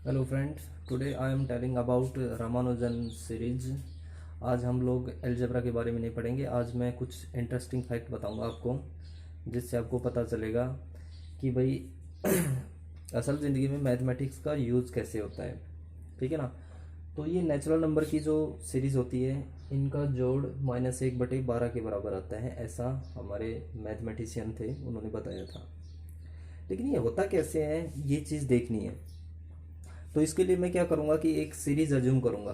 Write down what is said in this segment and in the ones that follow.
Hello friends, today I am telling about Ramanujan series. आज हम लोग अलजेब्रा के बारे में नहीं पढ़ेंगे। आज मैं कुछ इंटरेस्टिंग फैक्ट बताऊंगा आपको, जिससे आपको पता चलेगा कि भाई असल ज़िंदगी में मैथमेटिक्स का यूज़ कैसे होता है। ठीक है ना। तो ये नेचुरल नंबर की जो सीरीज़ होती है, इनका जोड़ -1/12 के बराबर आता है, ऐसा हमारे मैथमेटिशियन थे, उन्होंने बताया था। लेकिन ये होता कैसे है, ये चीज़ देखनी है। तो इसके लिए मैं क्या करूँगा कि एक सीरीज़ एज्यूम करूँगा,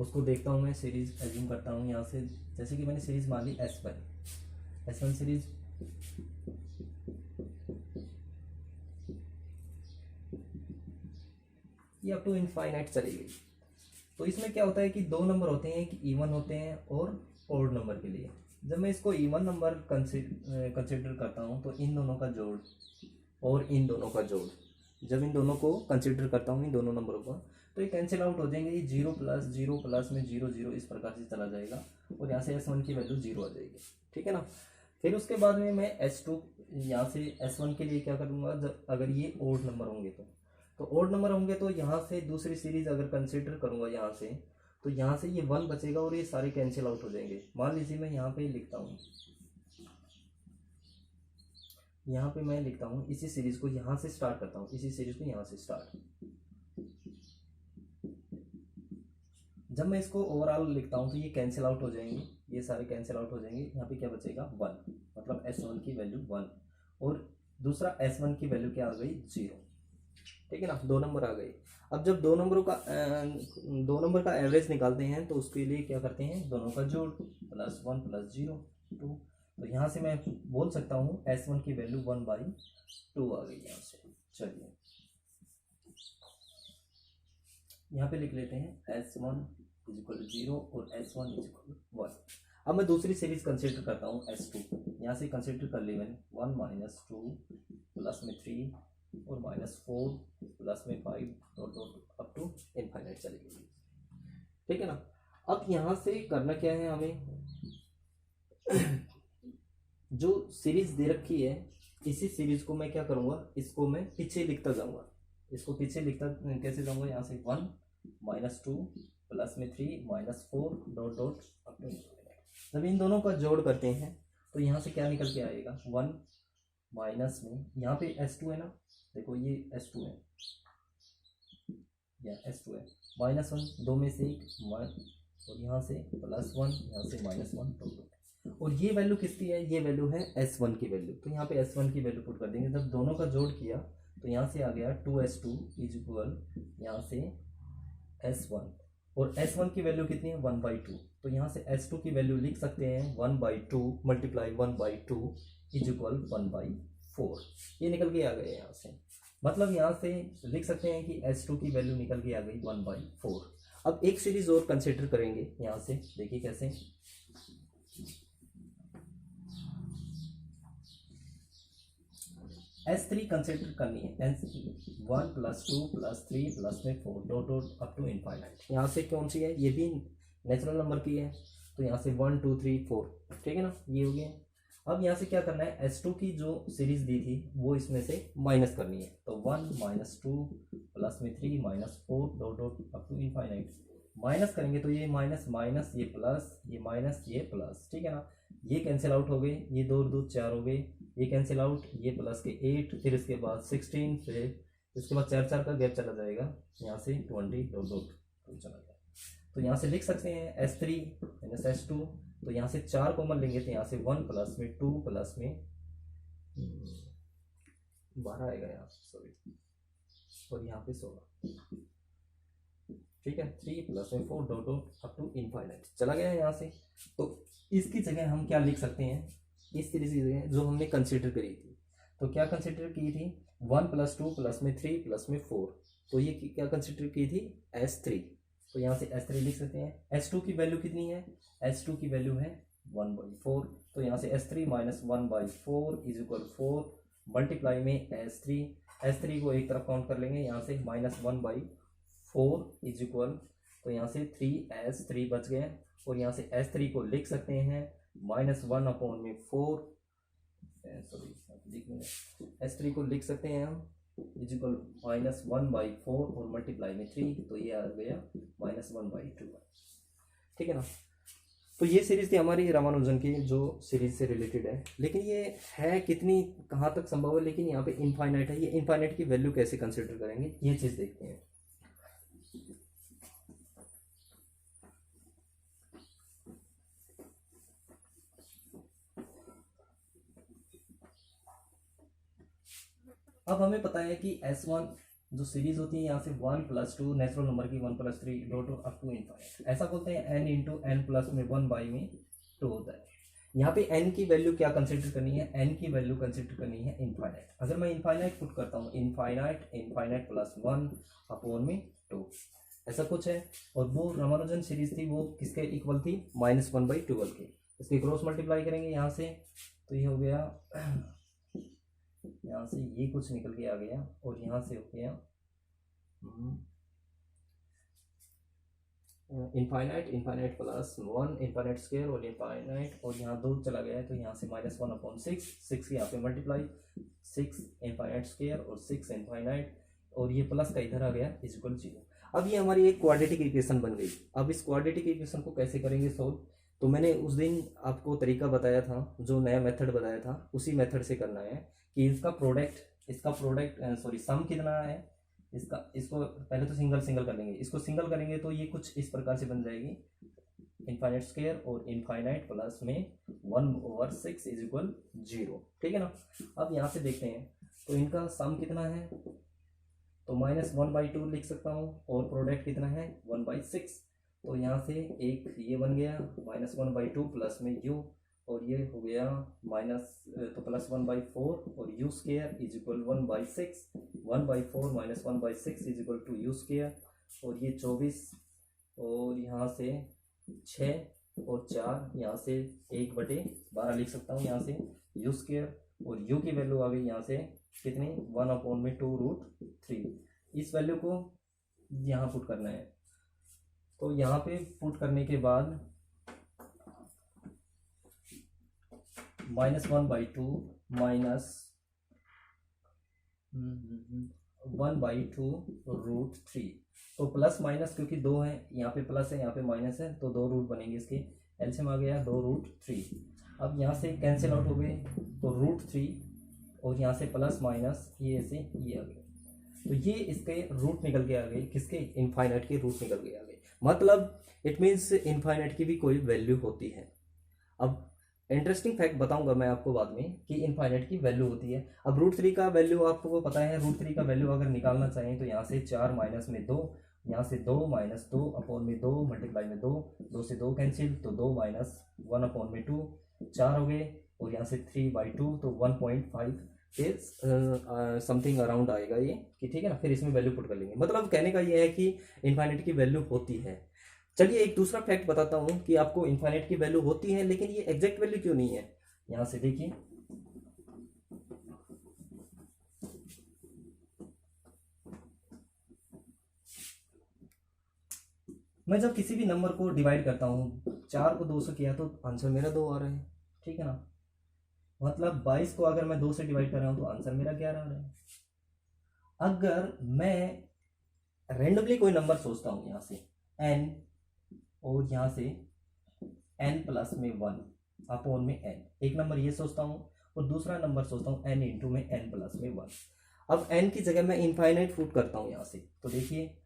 उसको देखता हूँ। मैं सीरीज़ एज्यूम करता हूँ यहाँ से। जैसे कि मैंने सीरीज़ मान ली एस वन सीरीज़। ये अप टू इनफाइनाइट चली गई। तो इसमें क्या होता है कि दो नंबर होते हैं, कि इवन होते हैं और ओड नंबर के लिए। जब मैं इसको इवन नंबर कंसिडर करता हूँ, तो इन दोनों का जोड़ और इन दोनों का जोड़, जब इन दोनों को कंसिडर करता हूँ, इन दोनों नंबरों का, तो ये कैंसिल आउट हो जाएंगे। ये जीरो प्लस में जीरो जीरो इस प्रकार से चला जाएगा, और यहाँ से S1 की वैल्यू जीरो आ जाएगी। ठीक है ना। फिर उसके बाद में मैं S2, यहाँ से S1 के लिए क्या करूँगा, जब अगर ये ओड नंबर होंगे तो ओड नंबर होंगे तो यहाँ से दूसरी सीरीज अगर कंसिडर करूँगा यहाँ से, तो यहाँ से ये 1 बचेगा और ये सारे कैंसिल आउट हो जाएंगे। मान लीजिए मैं यहाँ पे लिखता हूँ, यहाँ पे मैं लिखता हूँ इसी सीरीज को यहाँ से स्टार्ट करता हूँ, इसी सीरीज को यहाँ से स्टार्ट। जब मैं इसको ओवरऑल लिखता हूँ तो ये कैंसिल आउट हो जाएंगे, ये सारे कैंसिल आउट हो जाएंगे। यहाँ पे क्या बचेगा, 1, मतलब S1 की वैल्यू 1, और दूसरा S1 की वैल्यू क्या आ गई, 0। ठीक है ना, दो नंबर आ गए। अब जब दो नंबर का एवरेज निकालते हैं, तो उसके लिए क्या करते हैं, दोनों का जोड़, +1 + 0 2। तो यहाँ से मैं बोल सकता हूँ S1 की वैल्यू 1/2 आ गई यहाँ से। चलिए यहाँ पे लिख लेते हैं S1 = 0 और S1 = 1। अब मैं दूसरी सीरीज कंसिडर करता हूँ S2। यहाँ से कंसिडर कर ली मैंने, 1 - 2 प्लस में 3 और -4 प्लस में 5 डॉट अप टू इनफाइनाइट चली गई। ठीक है ना। अब यहाँ से करना क्या है हमें, जो सीरीज दे रखी है, इसी सीरीज को मैं क्या करूँगा, इसको मैं पीछे लिखता जाऊँगा। इसको पीछे लिखता कैसे जाऊँगा, यहाँ से 1 -2 प्लस में 3 -4 dot dot up to infinite. जब इन दोनों का जोड़ करते हैं, तो यहाँ से क्या निकल के आएगा, 1 माइनस में, यहाँ पे S2 है ना, देखो ये S2 है, या S2 है, -1, दो में से एक 1, और यहाँ से +1, यहाँ से -1 डॉट। और ये वैल्यू किसकी है, ये वैल्यू है S1 की वैल्यू। तो यहाँ पे S1 की वैल्यू पुट कर देंगे। जब दोनों का जोड़ किया, तो यहाँ से आ गया 2S2 इक्वल, यहाँ से S1, और S1 की वैल्यू कितनी है, 1/2। तो यहाँ से S2 की वैल्यू लिख सकते हैं 1/2 मल्टीप्लाई 1/2 इक्वल 1/4। ये निकल के आ गए यहाँ से। मतलब यहाँ से लिख सकते हैं कि S2 की वैल्यू निकल के आ गई 1/4। अब एक सीरीज और कंसिडर करेंगे यहाँ से, देखिए कैसे। S3 कंसिडर करनी है, S1 + 2 + 3 प्लस में 4 dot dot up to infinite. यहाँ से कौन सी है, ये भी नेचुरल नंबर की है, तो यहाँ से 1 2 3 4। ठीक है ना, ये हो गया। अब यहाँ से क्या करना है, S2 की जो सीरीज दी थी वो इसमें से माइनस करनी है। तो 1 - 2 प्लस में 3 -4 dot dot up to infinite. Minus करेंगे तो ये माइनस माइनस, ये प्लस, ये माइनस, ये प्लस। ठीक है ना, ये कैंसिल आउट हो गए, ये 2 2 4 हो गए, ये कैंसिल आउट, ये प्लस के 8, फिर इसके बाद 16, फिर इसके बाद 4 4 का गैप चला जाएगा, यहाँ से 20 डॉट डॉट चला जाएगा। तो यहाँ से लिख सकते हैं S3 - S2। तो यहाँ से 4 कॉमन लेंगे, तो यहाँ से 1 प्लस में 2 प्लस में 12 आएगा यहाँ, सॉरी, और यहाँ पे 16। ठीक है, 3 प्लस में 4 dot dot up to infinite चला गया यहाँ से। तो इसकी जगह हम क्या लिख सकते हैं, इस तरह की जगह जो हमने कंसिडर करी थी, तो क्या कंसिडर की थी, 1 + 2 प्लस में 3 प्लस में 4। तो ये क्या कंसिडर की थी, S3। तो यहाँ से S3 लिख सकते हैं। S2 की वैल्यू कितनी है, S2 की वैल्यू है 1/4। तो यहाँ से S3 - 1/4 = 4 मल्टीप्लाई में S3 को एक तरफ काउंट कर लेंगे, यहाँ से -1/4 इक्वल, तो यहाँ से 3S3 बच गए। और यहाँ से S3 को लिख सकते हैं -1/4, सॉरी, S3 को लिख सकते हैं हम इज इक्वल -1/4 और मल्टीप्लाई में 3, तो ये आ गया -1/2। ठीक है ना। तो ये सीरीज थी हमारी रामानुजन की जो सीरीज से रिलेटेड है, लेकिन ये है कितनी कहाँ तक संभव है, लेकिन यहाँ पे इनफाइनाइट है, ये इनफाइनाइट की वैल्यू कैसे कंसिडर करेंगे ये चीज़ देखते हैं। अब हमें पता है कि S1 जो सीरीज होती है यहाँ से 1+2 नेचुरल नंबर की 1+3 डॉट अप टू इनफाइनाइट, ऐसा बोलते हैं n इंटू एन प्लस में 1 में 2 होता है। यहाँ पे n की वैल्यू क्या कंसिडर करनी है, n की वैल्यू कंसिडर करनी है इनफाइनाइट। अगर मैं इनफाइनाइट पुट करता हूँ इनफाइनाइट प्लस 1 अपॉन में 2 ऐसा कुछ है, और वो रामानुजन सीरीज थी वो किसके इक्वल थी, -1/12 के। इसकी क्रॉस मल्टीप्लाई करेंगे यहाँ से, तो ये हो गया यहाँ से ये कुछ निकल के आ गया, और यहाँ से हो गया इनफाइनाइट प्लस 1 इनफाइनाइट स्क्वायर और इनफाइनाइट, और यहाँ 2 चला गया है तो यहाँ से -1/6, 6 यहाँ पे मल्टीप्लाई 6 इनफाइनाइट स्क्वायर और 6 इनफाइनाइट, और ये प्लस का इधर आ गया इज इक्वल 0। अब ये हमारी एक क्वाड्रेटिक इक्वेशन बन गई। अब इस क्वाड्रेटिक इक्वेशन को कैसे करेंगे सोल्व, तो मैंने उस दिन आपको तरीका बताया था, जो नया मेथड बताया था उसी मेथड से करना है कि इसका प्रोडक्ट सॉरी सम कितना है इसको पहले तो सिंगल कर लेंगे, इसको सिंगल करेंगे तो ये कुछ इस प्रकार से बन जाएगी इनफाइनाइट स्क्वायर और इनफाइनाइट प्लस में 1/6 इज इक्वल 0। ठीक है ना। अब यहाँ से देखते हैं तो इनका सम कितना है, तो -1/2 लिख सकता हूँ, और प्रोडक्ट कितना है 1/6, तो यहाँ से एक ये बन गया -1/2 प्लस में u, और ये हो गया तो +1/4 और u square is equal 1/6, 1/4 -1/6 is equal to u square, और ये 24, और यहाँ से 6 और 4, यहाँ से 1/12 लिख सकता हूँ यहाँ से u स्क्वायर, और u की वैल्यू आ गई यहाँ से कितनी 1/2√3। इस वैल्यू को यहाँ पुट करना है, तो यहाँ पे पुट करने के बाद -1/2 माइनस 1/2√3, तो प्लस माइनस क्योंकि 2 है यहाँ पे प्लस है यहाँ पे माइनस है, तो 2 रूट बनेंगे इसके, एलसीएम आ गया 2√3। अब यहाँ से कैंसिल आउट हो गए तो √3, और यहाँ से प्लस माइनस ये ऐसे ये आ गए, तो ये इसके रूट निकल के आ गए, किसके इनफाइनाइट के रूट निकल के आ गए, मतलब इट मीन्स इनफाइनाइट की भी कोई वैल्यू होती है। अब इंटरेस्टिंग फैक्ट बताऊंगा मैं आपको बाद में कि इनफाइनाइट की वैल्यू होती है। अब √3 का वैल्यू आपको पता है, √3 का वैल्यू अगर निकालना चाहें तो यहाँ से 4 माइनस में 2, यहाँ से 2 माइनस 2 अपॉन में 2 मल्टीप्लाई में 2, 2 से 2 कैंसिल, तो 2 माइनस 1 अपॉन में 2 4 हो गए, और यहाँ से 3/2 तो 1.5 के समथिंग अराउंड आएगा ये, कि ठीक है ना। फिर इसमें वैल्यू पुट कर लेंगे, मतलब कहने का ये है कि इनफाइनाइट की वैल्यू होती है। चलिए एक दूसरा फैक्ट बताता हूँ कि आपको इनफाइनाइट की वैल्यू होती है, लेकिन ये एग्जैक्ट वैल्यू क्यों नहीं है। यहाँ से देखिए मैं जब किसी भी नंबर को डिवाइड करता हूँ, 4 को 2 से किया तो आंसर मेरा 2 आ रहा है, ठीक है ना। मतलब 22 को अगर मैं 2 से डिवाइड कर रहा हूँ तो आंसर मेरा 11 आ रहा है। अगर मैं रेंडमली कोई नंबर सोचता हूँ यहाँ से n, और यहाँ से n प्लस में 1 अपॉन में n, एक नंबर ये सोचता हूँ और दूसरा नंबर सोचता हूँ n इंटू में n प्लस में 1। अब n की जगह मैं इनफाइनाइट पुट करता हूँ यहाँ से, तो देखिए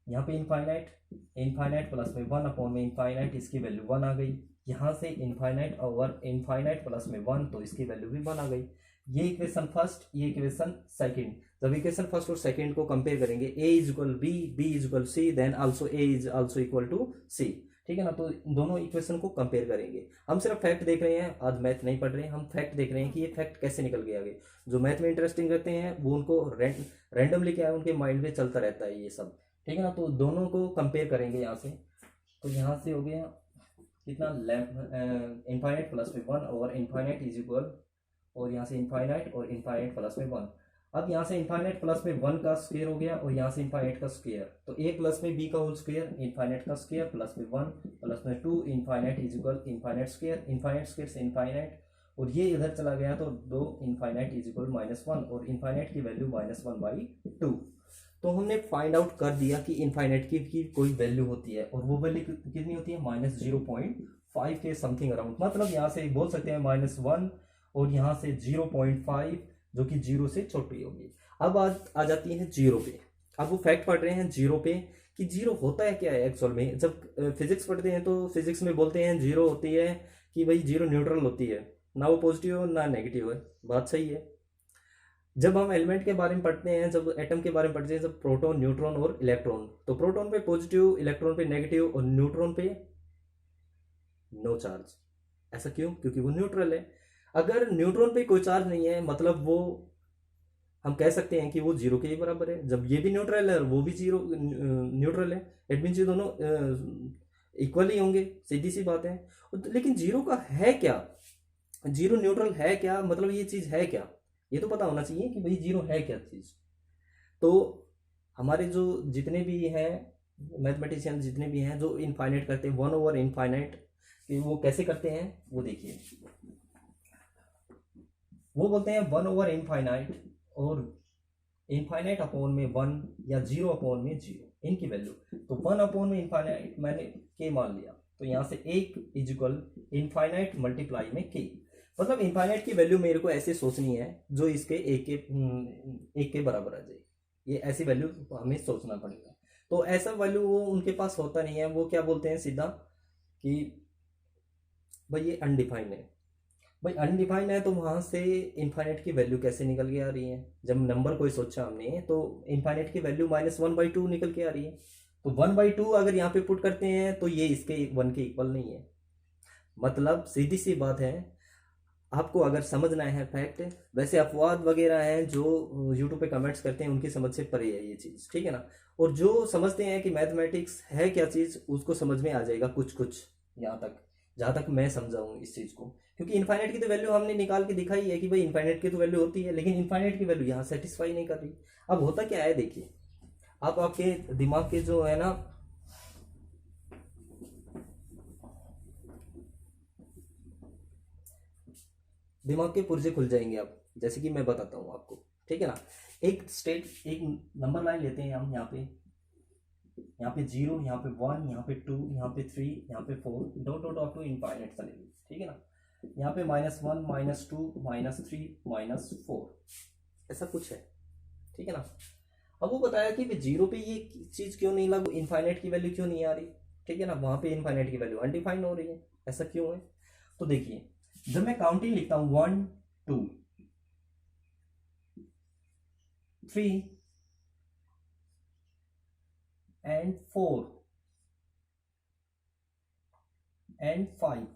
यहाँ पे इनफाइनाइट प्लस में 1 अपॉन में इनफाइनाइट, इसकी वैल्यू 1 आ गई। यहाँ से इनफाइनाइट ओवर इनफाइनाइट प्लस में 1, तो इसकी वैल्यू भी 1 आ गई। ये इक्वेशन फर्स्ट, ये इक्वेशन सेकंड। जब इक्वेशन फर्स्ट और सेकंड को कंपेयर करेंगे, a is equal b, b is equal c, then also a is also equal to c, ठीक है ना। तो दोनों इक्वेशन को कंपेयर करेंगे। हम सिर्फ फैक्ट देख रहे हैं, आज मैथ नहीं पढ़ रहे हैं, हम फैक्ट देख रहे हैं कि ये फैक्ट कैसे निकल के आगे। जो मैथ में इंटरेस्टिंग रहते हैं वो उनको रैंडमली क्या है उनके माइंड में चलता रहता है ये सब, ठीक है ना। तो दोनों को कंपेयर करेंगे यहाँ से, तो यहाँ से हो गया कितना इनफाइनाइट प्लस में 1 ओवर इनफाइनाइट इज इक्वल, और यहाँ से इनफाइनाइट और इनफाइनाइट प्लस में 1। अब यहाँ से इनफाइनाइट प्लस में 1 का स्क्वायर हो गया और यहाँ से इनफाइनाइट का स्क्वायर, तो a प्लस में b का होल स्क्वायर, इनफाइनाइट का स्क्वायर प्लस में 1 प्लस में 2 infinite is equal infinite square से इनफाइनाइट, और ये इधर चला गया तो दो इनफाइनाइट इज इक्वल -1 और इनफाइनाइट की वैल्यू -1/2। तो हमने फाइंड आउट कर दिया कि इनफाइनाइट की कोई वैल्यू होती है और वो वैल्यू कितनी होती है -0.5 के समथिंग अराउंड। मतलब यहाँ से बोल सकते हैं -1 और यहाँ से 0.5 जो कि 0 से छोटी होगी। अब आ जाती है 0 पे। अब वो फैक्ट पढ़ रहे हैं 0 पे कि 0 होता है क्या है एक्चुअल में। जब फिजिक्स पढ़ते हैं तो फिजिक्स में बोलते हैं 0 होती है कि भाई 0 न्यूट्रल होती है, ना वो पॉजिटिव हो ना नेगेटिव है। बात सही है। जब हम एलिमेंट के बारे में पढ़ते हैं, जब एटम के बारे में पढ़ते हैं, जब प्रोटॉन न्यूट्रॉन और इलेक्ट्रॉन, तो प्रोटॉन पे पॉजिटिव, इलेक्ट्रॉन पे नेगेटिव और न्यूट्रॉन पे नो चार्ज। ऐसा क्यों? क्योंकि वो न्यूट्रल है। अगर न्यूट्रॉन पे कोई चार्ज नहीं है मतलब वो हम कह सकते हैं कि वो 0 के ही बराबर है। जब ये भी न्यूट्रल है और वो भी 0 न्यूट्रल है, इट मीन्स ये दोनों इक्वल ही होंगे, सीधी सी बात है। लेकिन 0 का है क्या, 0 न्यूट्रल है क्या, मतलब ये चीज है क्या, ये तो पता होना चाहिए कि भाई 0 है क्या चीज। तो हमारे जो जितने भी हैं मैथमेटिशियन, जितने भी हैं जो इनफाइनाइट करते हैं 1/इनफाइनाइट, वो कैसे करते हैं वो देखिए। वो बोलते हैं 1/इनफाइनाइट और इनफाइनाइट अपॉन में 1 या 0 अपॉन में 0 इनकी वैल्यू। तो 1 अपॉन में इनफाइनाइट मैंने के मान लिया, तो यहाँ से 1 इज इक्वल इनफाइनाइट मल्टीप्लाई में के। मतलब इनफाइनाइट की वैल्यू मेरे को ऐसे सोचनी है जो इसके एक के बराबर आ जाए। ये ऐसी वैल्यू हमें सोचना पड़ेगा। तो ऐसा वैल्यू वो उनके पास होता नहीं है। वो क्या बोलते हैं सीधा कि भाई ये अनडिफाइंड है। भाई अनडिफाइंड है तो वहां से इनफाइनाइट की वैल्यू कैसे निकल के आ रही है? जब नंबर कोई सोचा हमने तो इनफाइनाइट की वैल्यू -1/2 निकल के आ रही है। तो 1/2 अगर यहाँ पे पुट करते हैं तो ये इसके 1 के इक्वल नहीं है। मतलब सीधी सी बात है, आपको अगर समझना है फैक्ट, वैसे अपवाद वगैरह हैं जो यूट्यूब पे कमेंट्स करते हैं उनकी समझ से परे है ये चीज़, ठीक है ना। और जो समझते हैं कि मैथमेटिक्स है क्या चीज़, उसको समझ में आ जाएगा कुछ कुछ, यहाँ तक जहाँ तक मैं समझा हूँ इस चीज़ को। क्योंकि इनफाइनाइट की तो वैल्यू हमने निकाल के दिखाई है कि भाई इनफाइनाइट की तो वैल्यू होती है, लेकिन इनफाइनाइट की वैल्यू यहाँ सेटिस्फाई नहीं कर रही। अब होता क्या है देखिए, आप आपके दिमाग के जो है ना, दिमाग के पुर्जे खुल जाएंगे अब, जैसे कि मैं बताता हूँ आपको, ठीक है ना। एक नंबर लाइन लेते हैं हम, यहाँ पे 0, यहाँ पे 1, यहाँ पे 2, यहाँ पे 3, यहाँ पे 4, dot dot up to infinite चलेगी, ठीक है ना। यहाँ पे -1, -2, -3, -4 ऐसा कुछ है, ठीक है ना। अब वो बताया कि 0 पे ये चीज क्यों नहीं लागू, इनफाइनाइट की वैल्यू क्यों नहीं आ रही, ठीक है ना। वहां पे इनफाइनाइट की वैल्यू अनडिफाइंड हो रही है, ऐसा क्यों है? तो देखिए, जब मैं काउंटिंग लिखता हूं 1 2 3 and 4 and 5,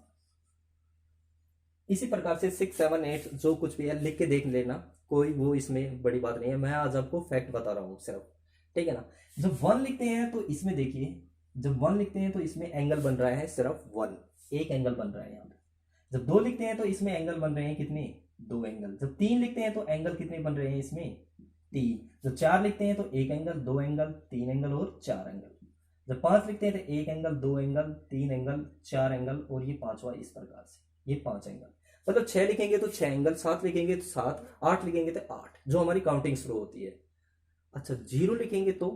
इसी प्रकार से 6 7 8 जो कुछ भी है लिख के देख लेना, कोई वो इसमें बड़ी बात नहीं है। मैं आज आपको फैक्ट बता रहा हूँ सिर्फ, ठीक है ना। जब 1 लिखते हैं तो इसमें देखिए, जब 1 लिखते हैं तो इसमें एंगल बन रहा है सिर्फ 1, एक एंगल बन रहा है यहाँ पे। जब 2 लिखते हैं तो इसमें एंगल बन रहे हैं कितने, 2 एंगल। जब 3 लिखते हैं तो एंगल कितने बन रहे हैं इसमें, 3। जब 4 लिखते हैं तो 1 एंगल, 2 एंगल, 3 एंगल और 4 एंगल। जब 5 लिखते हैं तो 1 एंगल, 2 एंगल, 3 एंगल, 4 एंगल और ये पांचवा, इस प्रकार से ये 5 एंगल। मतलब 6 लिखेंगे तो 6 एंगल, 7 लिखेंगे तो 7, 8 लिखेंगे तो 8, जो हमारी काउंटिंग शुरू होती है। अच्छा 0 लिखेंगे तो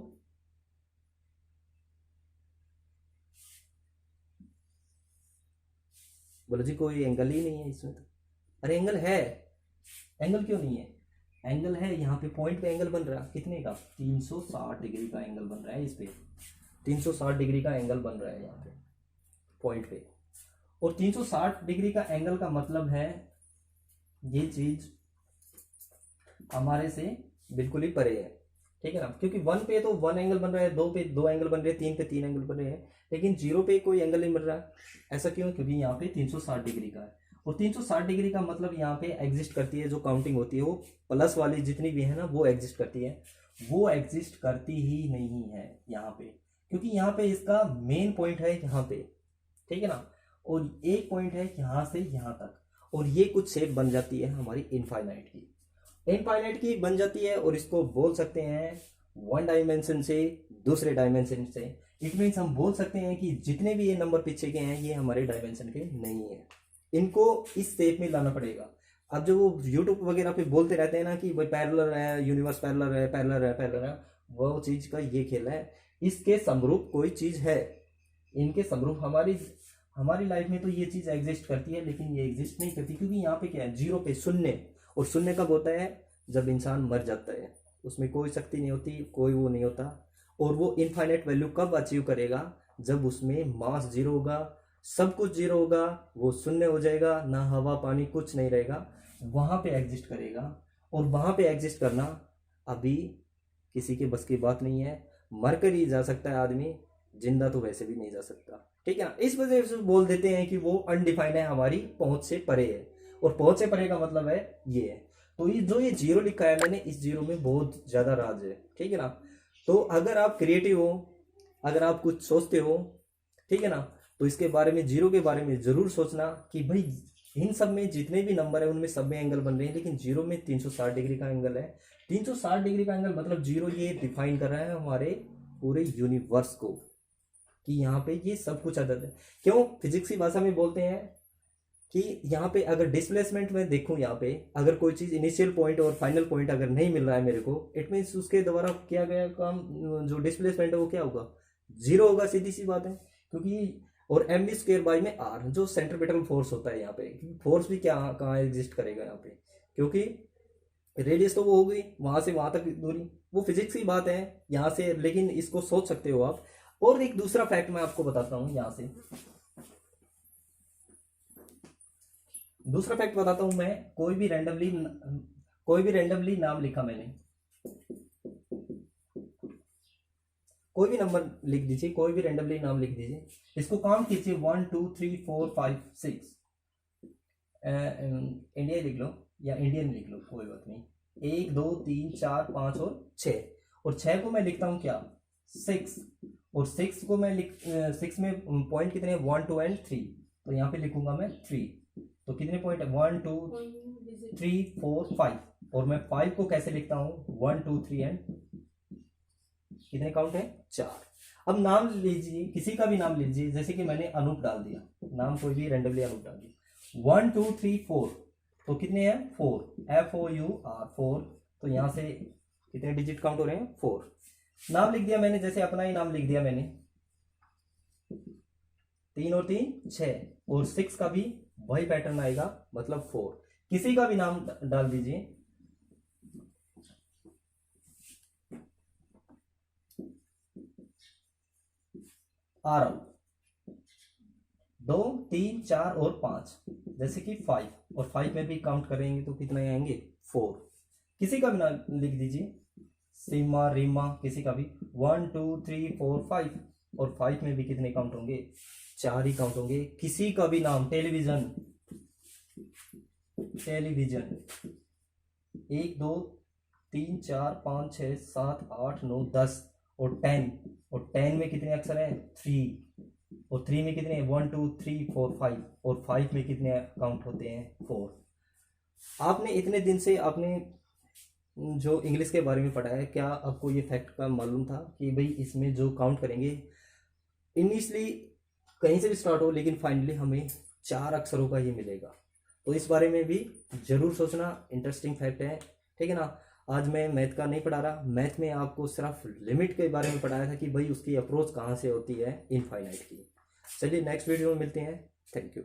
बोलो जी कोई एंगल ही नहीं है इसमें तो। अरे एंगल है, एंगल क्यों नहीं है? एंगल है, यहाँ पे पॉइंट पे एंगल बन रहा है कितने का, 360 डिग्री का एंगल बन रहा है इस पे, 360 डिग्री का एंगल बन रहा है यहाँ पे पॉइंट पे। और 360 डिग्री का एंगल का मतलब है ये चीज हमारे से बिल्कुल ही परे है, ठीक है ना। क्योंकि 1 पे तो 1 एंगल बन रहा है, 2 पे 2 एंगल बन रहे हैं, 3 पे 3 एंगल बन रहे हैं, लेकिन 0 पे कोई एंगल नहीं बन रहा है। ऐसा क्यों? क्योंकि यहाँ पे 360 डिग्री का है। और 360 डिग्री का मतलब यहाँ पे एग्जिस्ट करती है, जो काउंटिंग होती है वो प्लस वाली जितनी भी है ना वो एग्जिस्ट करती है। वो एग्जिस्ट करती ही नहीं है यहाँ पे, क्योंकि यहाँ पे इसका मेन पॉइंट है यहाँ पे, ठीक है ना। और एक पॉइंट है यहाँ से यहाँ तक, और ये कुछ शेप बन जाती है हमारी इनफाइनाइट की, इनफाइनाइट की बन जाती है। और इसको बोल सकते हैं 1 डायमेंशन से दूसरे डायमेंशन से। इट मीन्स हम बोल सकते हैं कि जितने भी ये नंबर पीछे के हैं ये हमारे डायमेंशन के नहीं है, इनको इस शेप में लाना पड़ेगा। अब जो वो यूट्यूब वगैरह पे बोलते रहते हैं ना कि भाई पैरेलल है, यूनिवर्स पैरेलल है, पैरेलल है, पैरेलल है, वो चीज का ये खेल है। इसके समरूप कोई चीज है, इनके समरूप हमारी हमारी लाइफ में तो ये चीज एग्जिस्ट करती है, लेकिन ये एग्जिस्ट नहीं करती, क्योंकि यहाँ पे क्या है, जीरो पे शून्य। और शून्य कब होता है, जब इंसान मर जाता है, उसमें कोई शक्ति नहीं होती, कोई वो नहीं होता। और वो इनफाइनाइट वैल्यू कब अचीव करेगा, जब उसमें मास जीरो होगा, सब कुछ जीरो होगा, वो शून्य हो जाएगा, ना हवा पानी कुछ नहीं रहेगा, वहां पे एग्जिस्ट करेगा। और वहां पे एग्जिस्ट करना अभी किसी के बस की बात नहीं है। मर कर ही जा सकता है आदमी, जिंदा तो वैसे भी नहीं जा सकता, ठीक है ना। इस वजह से बोल देते हैं कि वो अनडिफाइंड है, हमारी पहुंच से परे है। और पहुंच से परे का मतलब है ये है। तो ये जो ये जीरो लिखा है मैंने, इस जीरो में बहुत ज्यादा राज है, ठीक है ना। तो अगर आप क्रिएटिव हो, अगर आप कुछ सोचते हो, ठीक है ना, तो इसके बारे में, जीरो के बारे में जरूर सोचना कि भाई इन सब में जितने भी नंबर है उनमें सब में एंगल बन रहे हैं, लेकिन जीरो में 360 डिग्री का एंगल है। 360 डिग्री का एंगल मतलब जीरो ये डिफाइन कर रहा है हमारे पूरे यूनिवर्स को, कि यहाँ पे ये सब कुछ अदद है। क्यों, फिजिक्स की भाषा में बोलते हैं कि यहाँ पे अगर डिस्प्लेसमेंट में देखूं, यहाँ पे अगर कोई चीज इनिशियल पॉइंट और फाइनल पॉइंट अगर नहीं मिल रहा है मेरे को, इट मीन्स उसके द्वारा किया गया काम जो डिस्प्लेसमेंट है वो क्या होगा, जीरो होगा, सीधी सी बात है। क्योंकि और एम बी स्क्वेयर बाई में आर, जो सेंट्रीपिटल फोर्स होता है यहाँ पे, फोर्स भी क्या कहाँ एग्जिस्ट करेगा यहाँ पे, क्योंकि रेडियस तो वो हो गई वहां से वहां तक दूरी, वो फिजिक्स की बात है यहाँ से, लेकिन इसको सोच सकते हो आप। और एक दूसरा फैक्ट मैं आपको बताता हूं यहाँ से, दूसरा फैक्ट बताता हूं मैं। कोई भी रैंडमली नाम लिखा मैंने, कोई भी नंबर लिख दीजिए, कोई भी रैंडमली नाम लिख दीजिए, इसको काउंट कीजिए 1 2 3 4 5 6, इंडिया लिख लो या इंडियन लिख लो, कोई बात नहीं। 1 2 3 4 5 और 6, और 6 को मैं लिखता हूं क्या, 6, और 6 को मैं 6 में पॉइंट कितने हैं, 1 2 एंड 3, तो यहाँ पे लिखूंगा मैं 3। तो कितने पॉइंट है, 1 2 3 4 5, और मैं 5 को कैसे लिखता हूँ, 1 2 3 एंड कितने काउंट है, 4। अब नाम लीजिए, किसी का भी नाम लीजिए, जैसे कि मैंने अनूप डाल दिया, नाम कोई भी रैंडमली अनूप डाल दिया, 1 2 3 4, तो कितने हैं, 4, FOUR 4, तो यहां से कितने डिजिट काउंट हो रहे हैं, 4। नाम लिख दिया मैंने, जैसे अपना ही नाम लिख दिया मैंने, 3 और 3 6, और 6 का भी वही पैटर्न आएगा, मतलब 4। किसी का भी नाम डाल दीजिए, आ रहा हूं, 2 3 4 और 5, जैसे कि 5, और 5 में भी काउंट करेंगे तो कितने आएंगे, 4। किसी का भी नाम लिख दीजिए, सीमा रीमा, किसी का भी, 1 2 3 4 5, और 5 में भी कितने काउंट होंगे, 4 ही काउंट होंगे। किसी का भी नाम, टेलीविजन, 1 2 3 4 5 6 7 8 9 10, और 10, और 10 में कितने अक्षर हैं, 3, और 3 में कितने, 1 2 3 4 5, और 5 में कितने काउंट होते हैं, 4। आपने इतने दिन से आपने जो इंग्लिश के बारे में पढ़ा है, क्या आपको ये फैक्ट का मालूम था कि भाई इसमें जो काउंट करेंगे, इनिशियली कहीं से भी स्टार्ट हो, लेकिन फाइनली हमें 4 अक्षरों का ही मिलेगा। तो इस बारे में भी जरूर सोचना, इंटरेस्टिंग फैक्ट है, ठीक है ना। आज मैं मैथ का नहीं पढ़ा रहा, मैथ में आपको सिर्फ लिमिट के बारे में पढ़ाया था कि भाई उसकी अप्रोच कहाँ से होती है इनफाइनाइट की। चलिए नेक्स्ट वीडियो में मिलते हैं, थैंक यू।